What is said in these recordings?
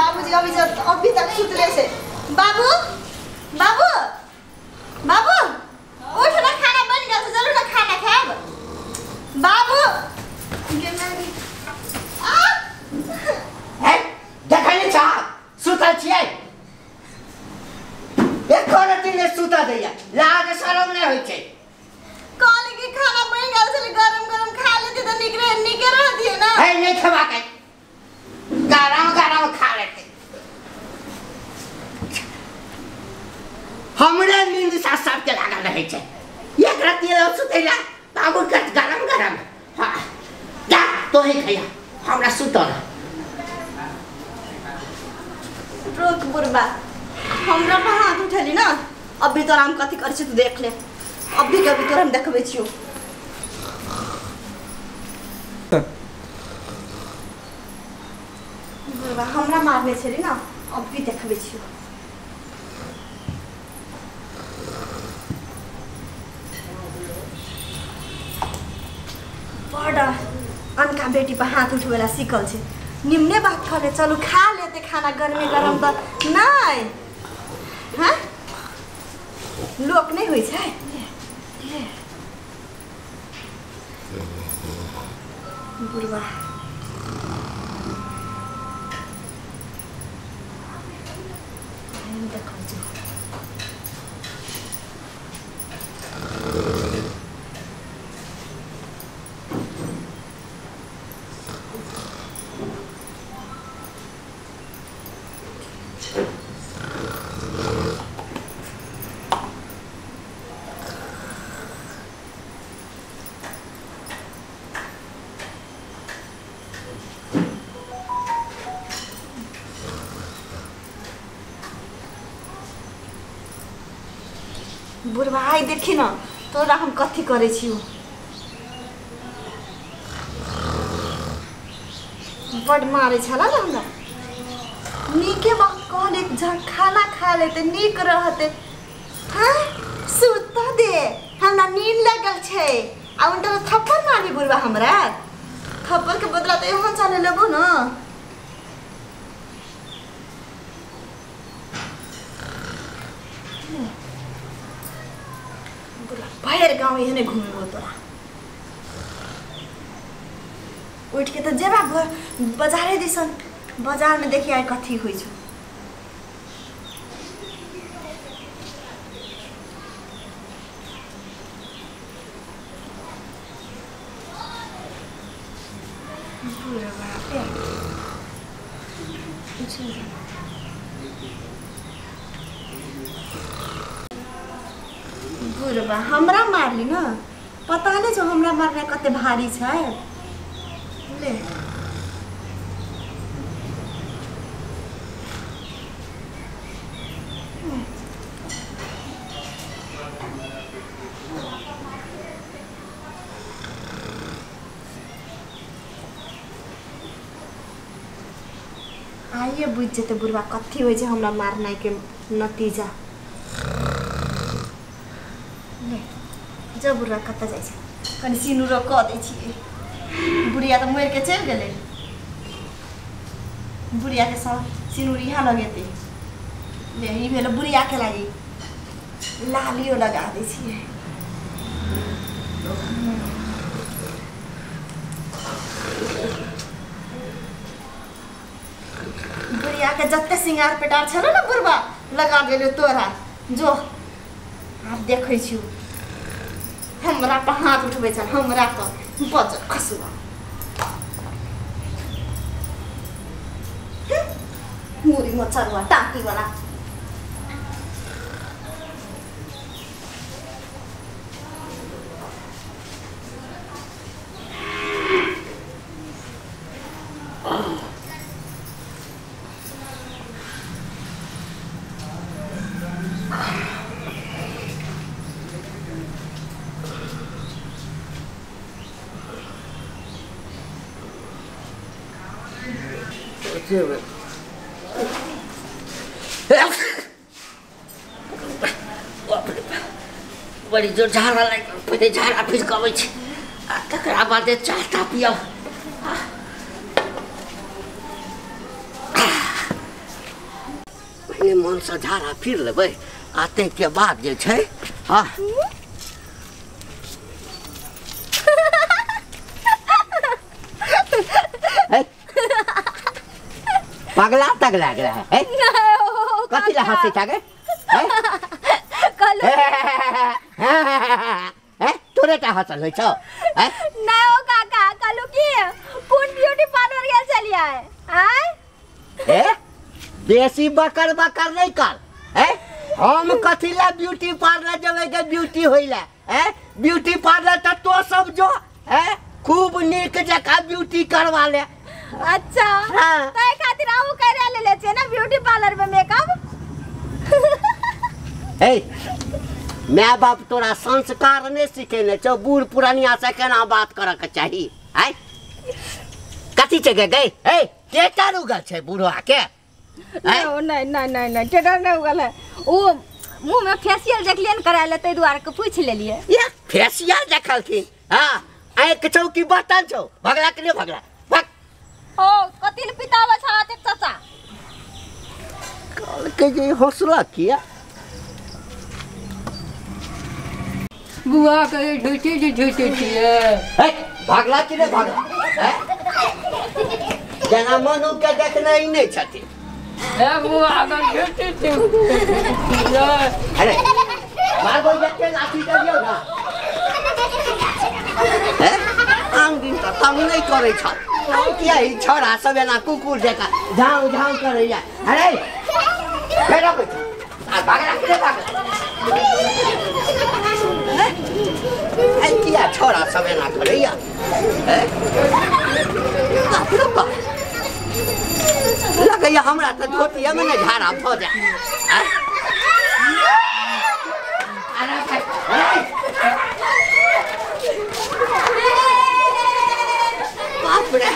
बाबूजी अभी तक सुतले से। बाबू बाबू बाबू उठ ना, खाना बन गया तो जरूर ना खाना खाब। बाबू के मेरी देखै नै छ सुतल छियै। एको रति नै सुत दैया, लाज शरम नै होइ छै। काले के खाना बन गया से गरम गरम खा लेते तो निके रहती है ना। है नहीं खवा के गरम गरम खा लेते। हमरे नींद सा सबके लागल रहे छै। एक रति लो सुतेला बाबू के गरम गरम। हां जा तो ही खैया हमरा सुतल। रोक बुरबा हमरा पर हाथ उठेली ना, अभी तो हम कथी कर छी तू देख ले। अभी कभी तोरा हम देखबै छियो। बुरबा हमरा मारने छली ना, अभी देखबै छियो। बड़ा अनका बेटी पर हाथ उठवेला सीखल छे। निम्ने बात करे चलू खा लेते खाना गर्मी गरम तो नहीं हाँ लोक नहीं हुई छै। बुरबा बुरबा आई देखी ना तोरा हम कथी करे छियो। बड़ मारे छला ना हमरा। नीके बात कहले खाना खा लेते नीक रहते। हाँ सुत दे हमरा नींद लगल छे। आ उनटा थप्पड़ मारी बुरबा हमरा। थप्पड़ के बदला तो यहाँ चले लेबो ना। भैर गाँव एहने घूमेबो तोरा। उठ के तो जेबा बाजारे दिसन, बाजार में देखी आइ कथी होइ छ। बुरबा हमरा मारली ना, पता नहीं जो हमरा मारने कते भारी छै। ले आइए बुझ जेते बुरबा कथी होइ छै हमरा मारनाइ के नतीजा। जब बुढ़ा कत जाए कनी सिनुरो क दै छियै। बुढ़िया तो मर के चल गए। बुढ़िया के सब सिनुर यहाँ लगेते ले ई भेल बुढ़िया के लागी लालियो लगा दै छियै। बुढ़िया के जत्ते सिंगार पेटार छलो ना बुढ़बा लगा देले तोरा। जो आप देखै छियो हमरा पर हाथ उठबै छ। हमरा तो बजर खसुआ मुरी मच्छरवा टाकी वाला। बड़ी जोर झाड़ा लग पहले झाड़ा फिर कबै छै आ तकरा बाद चाहता पियब। मन से झाड़ा फिर लेबै आते के बाद जे छै हाँ पगला तगला गया है कथी ला हंसे छागे तोरे टा हंसल होइ छौ नहीं हो काका कलू की कौन ब्यूटी पार्लर गेल चलिए आय बेसी बकर बकर नहीं कर हम कथी ला ब्यूटी पार्लर जबै के ब्यूटी होइला ब्यूटी पार्लर त तो सब जो खूब नीक जका ब्यूटी करवा ले अच्छा तो एक खातिर आहू करे ले छे ना ब्यूटी पार्लर में मेकअप माँ बाप तोरा संस्कार नहीं सिखेने छौ बूढ़ पुरानिया से केना बात करे के चाहिए कथी छै गई टेटर उगल छै बूढ़वा के नहीं नहीं नहीं नहीं टेटर नहीं उगल है वो मुंह में फेशियल देखलिए न करा ले तै दुआरे के पूछ लेलिए ये फेशियल देखलखिन हां आंख छौ की बर्तन छौ भगला के नहीं भगला भग ओ कथि ल पितावा छाते चाचा कल के जे हौसला किया बुआ के झूठे छिए भागला कि नहीं भागला जना मनु के देखना ही नहीं छथि बुआ के झूठे अरे मार बोल के लाठी करियो ना आम दिन त तंग नहीं करे छ किया ही छोरा सब एना कुकुर जका झाऊ झाऊ करैया अरे फेर बैठ आ भागला कि नहीं भागला किया छोरा सब एना करैया लगैया हमरा त धोतिया में न झाड़ा भ जाए बाप रे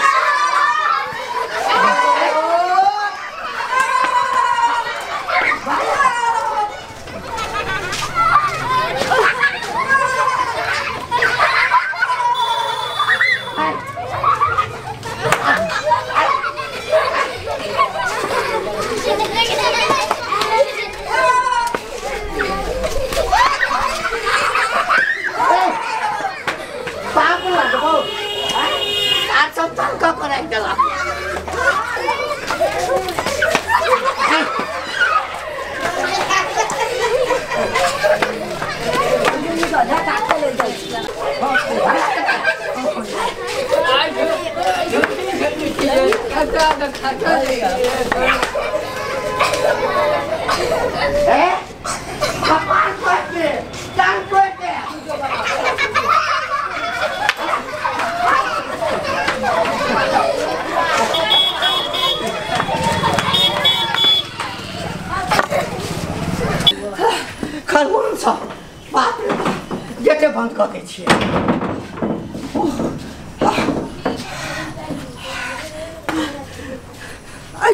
गेटे बंद कर दै छियै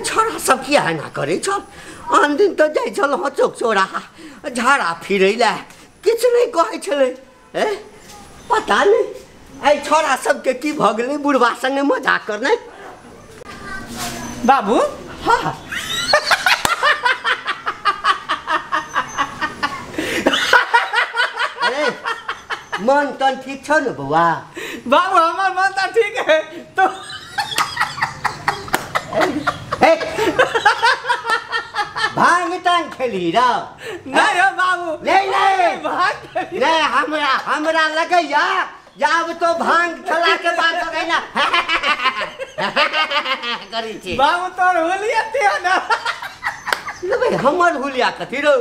छोरा सब किया ना करे छल आन दिन तो जाइ छल चौक चौराहा झाड़ा फिरै ला किछु नहीं कहै छलै पता नहीं आई छोरा सबके की भ गेलै बुढ़वा संगे मजाक करनाइ बाबू हाँ मन तन ठीक छ न बउआ बाबू हमार मन तो ठीक है तो भांग तन खेली र नहीं हो बाबू नहीं नहीं भांग नहीं हमरा लगैया जब तो भांग खेला के बाद करै ना करी छी बाबू तोर होलिया ते ना भाई हमर हुलिया कथी रो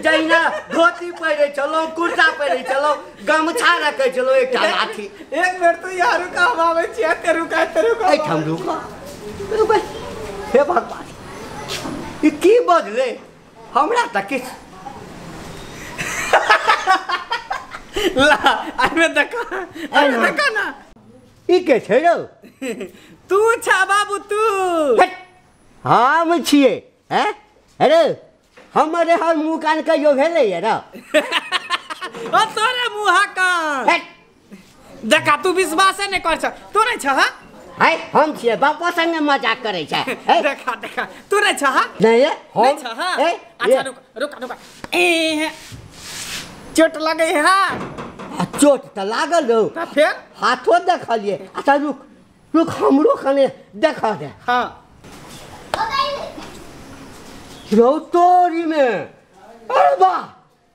जैना धोती पहिरे चलो कुर्ता पहिरे चलो गमछा रखे चलो एक लाठी एक बेर तो यार रुका बाबे छिया ते रुका ए हम रुका हे भगवान ई की बजले हमरा त किछ ला आइमे देखा ना ई के छै रो तू छा बाबू तू हम छिए हैं अरे हमारे हर मुंह कान का यो भेले है ना ओ तोरे मुंह का देखा तू विश्वास नहीं कर छ तू नहीं छ हां है हम छिए बापो संगे मजाक करे छै देखा देखा तू नहीं छहा नहीं हम नहीं छहा अच्छा रुक रुक रुक ए चोट लगे है चोट त लागल रहो तो फिर हाथों देखलिए अच्छा रुक रुक हमरो कने देखा दे हां रो तोरी में अरे बा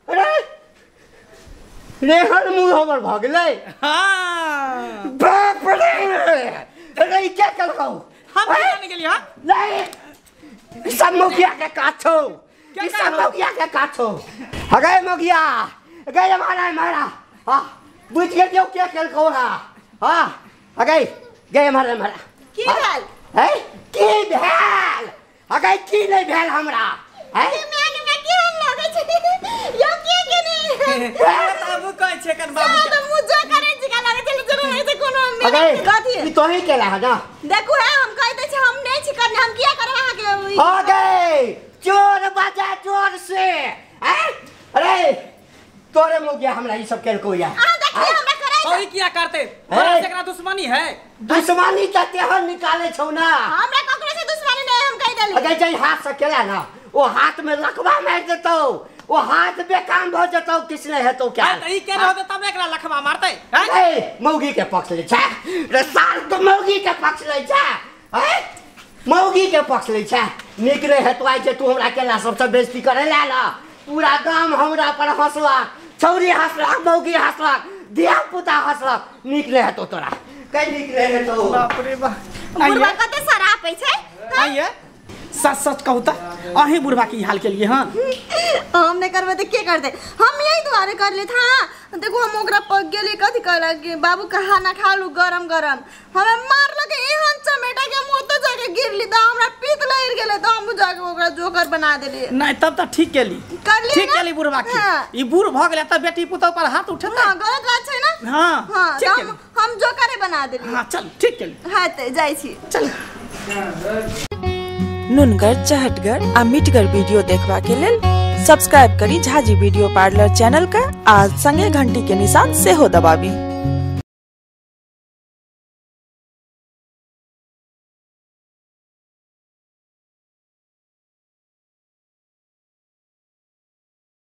अरे रेहर मुंह हमर भ गेलै हां बाप रे अरे क्या कर रहा हूँ हम नहीं गेलिए हां नहीं सब मुखिया के काछो सब मुखिया के काछो हगे मुखिया गए हमारा हां बुझ के जो क्या कर को हां हगे गए हमारा की भेल है की भेल हगे की नहीं भेल हमरा है मैं की लगे छै यो के नहीं बाबू कहै छै कन बाबू तो मुझे करे जिका लगे चल जरूर नहीं से कोनो हगे कथी ई तो ही केला है ना देखो है हम कहते छै हम नहीं छी करने हम किया करवा के हगे चोर बजा चोर से हैं अरे तोरे मुखिया हमरा ई सब केल को या देखिए हमरा करे और क्या करते बड़ा से एकरा दुश्मनी है दुश्मनी त तेहर निकाले छौ ना हमरा ककरो से दुश्मनी नहीं हम कह देली अगर जई हाथ से केला ना वो हाथ में लकवा मार देतो वो हाथ बेकाम भ जतो किसने हेतो क्या त ई के रहते तब एकरा लखवा मारते ए मौगी के पक्ष ले छा रे साल तो मौगी के पक्ष ले छा हैं मौगी के पक्ष ले छा निकले हेतो आइ जे तू हमरा केला सबसे बेइज्जती करे ला ना पूरा गांव हमरा पर हंसला छौरी हंसला मौगी हंसला धिया पुता हंसला निकले हेतो तोरा कई निकले हेतो बाप रे बाप बुढ़वा कते सरापै छै आइए सच सच कहू त अही बुढ़वा की हाल के लिए हां हम नहीं करबे त के करते हम यही द्वारे कर ले था देखो हम ओकरा पग गेली कथि कहला कि बाबू खाना खा लू गरम गरम हमें मार लगे एहन चमेटा के मुंह तो जाके गिरली त हमरा पीत लइर गेले त हम जाके ओकरा जोकर बना देली नहीं तब तो ठीक केली कर ली ठीक केली बुढ़वा की ई बूढ़ भ गेले त बेटी पुतौ पर हाथ उठता हां गलत बात छै ना हां हां ठीक केली हम जोकरे बना देली हां चल ठीक केली हां त जाई छी चल नुनगर चहटगर आ मिटगर वीडियो देखबा के लेल सब्सक्राइब करी झाजी वीडियो पार्लर चैनल का आ संगे घंटी के निशान से हो दबाबी।